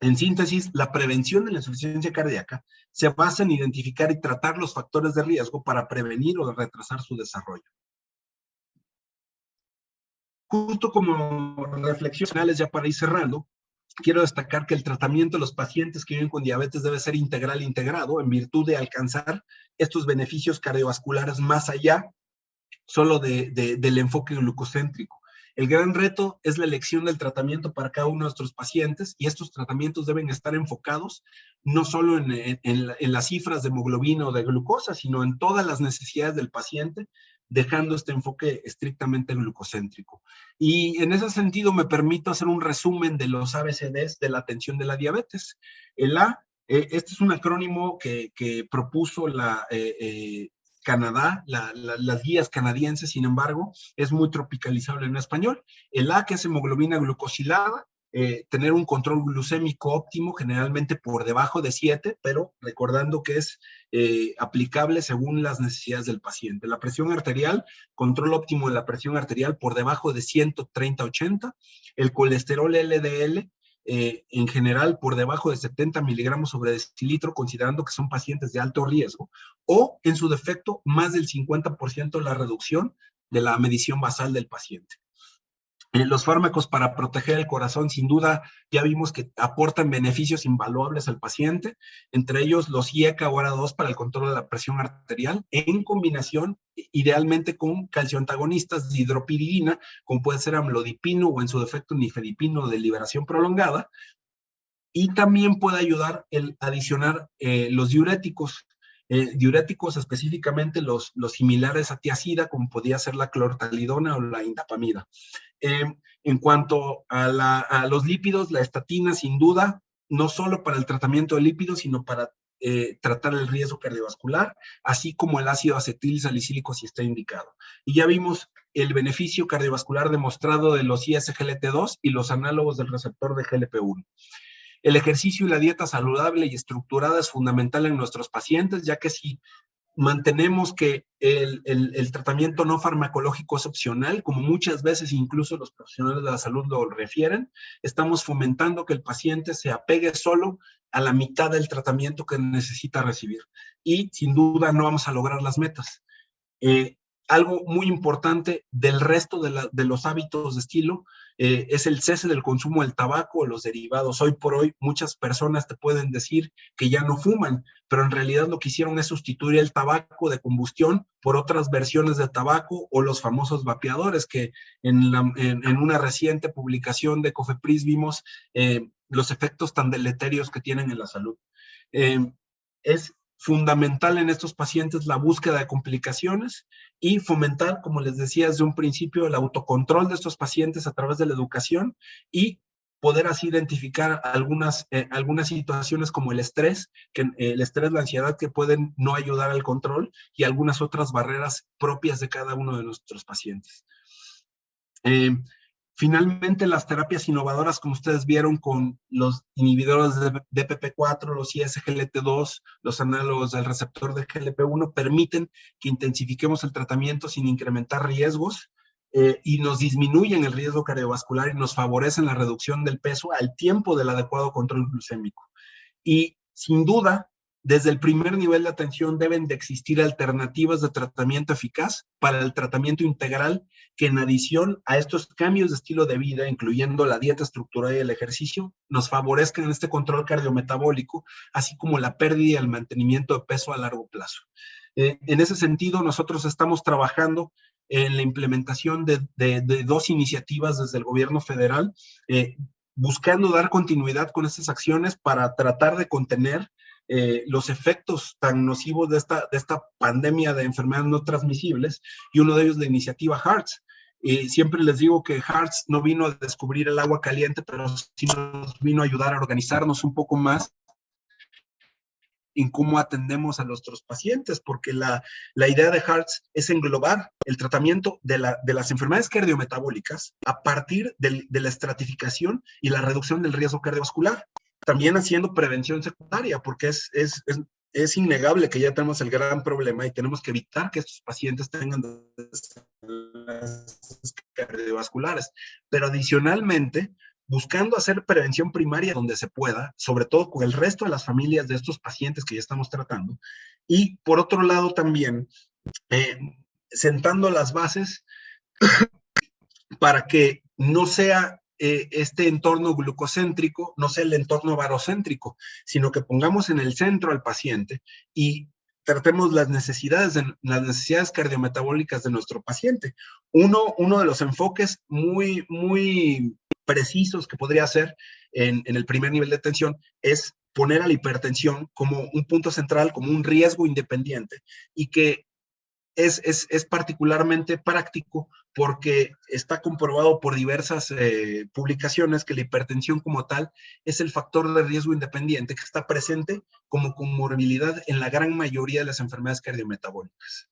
A: en síntesis, la prevención de la insuficiencia cardíaca se basa en identificar y tratar los factores de riesgo para prevenir o retrasar su desarrollo. Justo como reflexiones finales, ya para ir cerrando, quiero destacar que el tratamiento de los pacientes que viven con diabetes debe ser integral e integrado en virtud de alcanzar estos beneficios cardiovasculares más allá solo del enfoque glucocéntrico. El gran reto es la elección del tratamiento para cada uno de nuestros pacientes, y estos tratamientos deben estar enfocados no solo en las cifras de hemoglobina o de glucosa, sino en todas las necesidades del paciente, dejando este enfoque estrictamente glucocéntrico. Y en ese sentido me permito hacer un resumen de los ABCDs de la atención de la diabetes. El A, este es un acrónimo que propuso Canadá, las guías canadienses. Sin embargo, es muy tropicalizable en español. El A, que es hemoglobina glucosilada, tener un control glucémico óptimo, generalmente por debajo de 7, pero recordando que es aplicable según las necesidades del paciente. La presión arterial, control óptimo de la presión arterial por debajo de 130/80. El colesterol LDL, en general por debajo de 70 miligramos sobre decilitro, considerando que son pacientes de alto riesgo, o en su defecto más del 50% de la reducción de la medición basal del paciente. Los fármacos para proteger el corazón, sin duda, ya vimos que aportan beneficios invaluables al paciente, entre ellos los IECA o ARA2 para el control de la presión arterial, en combinación idealmente con calcioantagonistas de hidropiridina, como puede ser amlodipino o en su defecto nifedipino de liberación prolongada, y también puede ayudar el adicionar los diuréticos. Diuréticos específicamente los similares a tiazida, como podría ser la clortalidona o la indapamida. En cuanto a los lípidos, la estatina, sin duda, no solo para el tratamiento de lípidos, sino para tratar el riesgo cardiovascular, así como el ácido acetil salicílico si está indicado. Y ya vimos el beneficio cardiovascular demostrado de los ISGLT2 y los análogos del receptor de GLP-1. El ejercicio y la dieta saludable y estructurada es fundamental en nuestros pacientes, ya que si mantenemos que el tratamiento no farmacológico es opcional, como muchas veces incluso los profesionales de la salud lo refieren, estamos fomentando que el paciente se apegue solo a la mitad del tratamiento que necesita recibir. Y sin duda no vamos a lograr las metas. algo muy importante del resto de los hábitos de estilo es el cese del consumo del tabaco o los derivados. Hoy por hoy muchas personas te pueden decir que ya no fuman, pero en realidad lo que hicieron es sustituir el tabaco de combustión por otras versiones de tabaco o los famosos vapeadores, que en una reciente publicación de Cofepris vimos los efectos tan deleterios que tienen en la salud. Es fundamental en estos pacientes la búsqueda de complicaciones y fomentar, como les decía desde un principio, el autocontrol de estos pacientes a través de la educación y poder así identificar algunas situaciones como el estrés, la ansiedad que pueden no ayudar al control y algunas otras barreras propias de cada uno de nuestros pacientes. Finalmente, las terapias innovadoras, como ustedes vieron con los inhibidores de DPP4, los ISGLT2, los análogos del receptor de GLP1, permiten que intensifiquemos el tratamiento sin incrementar riesgos y nos disminuyen el riesgo cardiovascular y nos favorecen la reducción del peso al tiempo del adecuado control glucémico. Y sin duda, desde el primer nivel de atención deben de existir alternativas de tratamiento eficaz para el tratamiento integral que en adición a estos cambios de estilo de vida, incluyendo la dieta estructurada y el ejercicio, nos favorezcan en este control cardiometabólico, así como la pérdida y el mantenimiento de peso a largo plazo. En ese sentido, nosotros estamos trabajando en la implementación de dos iniciativas desde el gobierno federal, buscando dar continuidad con estas acciones para tratar de contener los efectos tan nocivos de esta pandemia de enfermedades no transmisibles, y uno de ellos la iniciativa HEARTS. Siempre les digo que HEARTS no vino a descubrir el agua caliente, pero sí nos vino a ayudar a organizarnos un poco más en cómo atendemos a nuestros pacientes, porque la idea de HEARTS es englobar el tratamiento de las enfermedades cardiometabólicas a partir de la estratificación y la reducción del riesgo cardiovascular, también haciendo prevención secundaria, porque es innegable que ya tenemos el gran problema y tenemos que evitar que estos pacientes tengan cardiovasculares. Pero adicionalmente, buscando hacer prevención primaria donde se pueda, sobre todo con el resto de las familias de estos pacientes que ya estamos tratando. Y por otro lado también, sentando las bases para que no sea este entorno glucocéntrico, no sea el entorno barocéntrico, sino que pongamos en el centro al paciente y tratemos las necesidades cardiometabólicas de nuestro paciente. Uno de los enfoques muy precisos que podría hacer en el primer nivel de atención es poner a la hipertensión como un punto central, como un riesgo independiente, y que es particularmente práctico porque está comprobado por diversas publicaciones que la hipertensión como tal es el factor de riesgo independiente que está presente como comorbilidad en la gran mayoría de las enfermedades cardiometabólicas.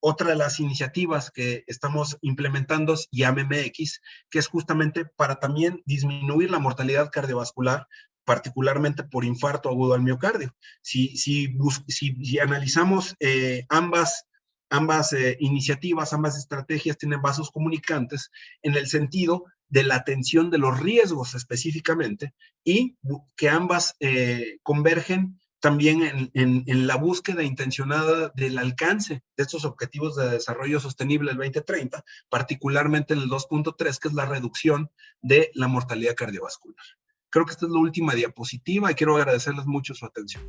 A: Otra de las iniciativas que estamos implementando es YAMMX, que es justamente para también disminuir la mortalidad cardiovascular, particularmente por infarto agudo al miocardio. Si analizamos ambas iniciativas, ambas estrategias tienen vasos comunicantes en el sentido de la atención de los riesgos específicamente y que ambas convergen también en la búsqueda intencionada del alcance de estos objetivos de desarrollo sostenible del 2030, particularmente en el 2.3, que es la reducción de la mortalidad cardiovascular. Creo que esta es la última diapositiva y quiero agradecerles mucho su atención.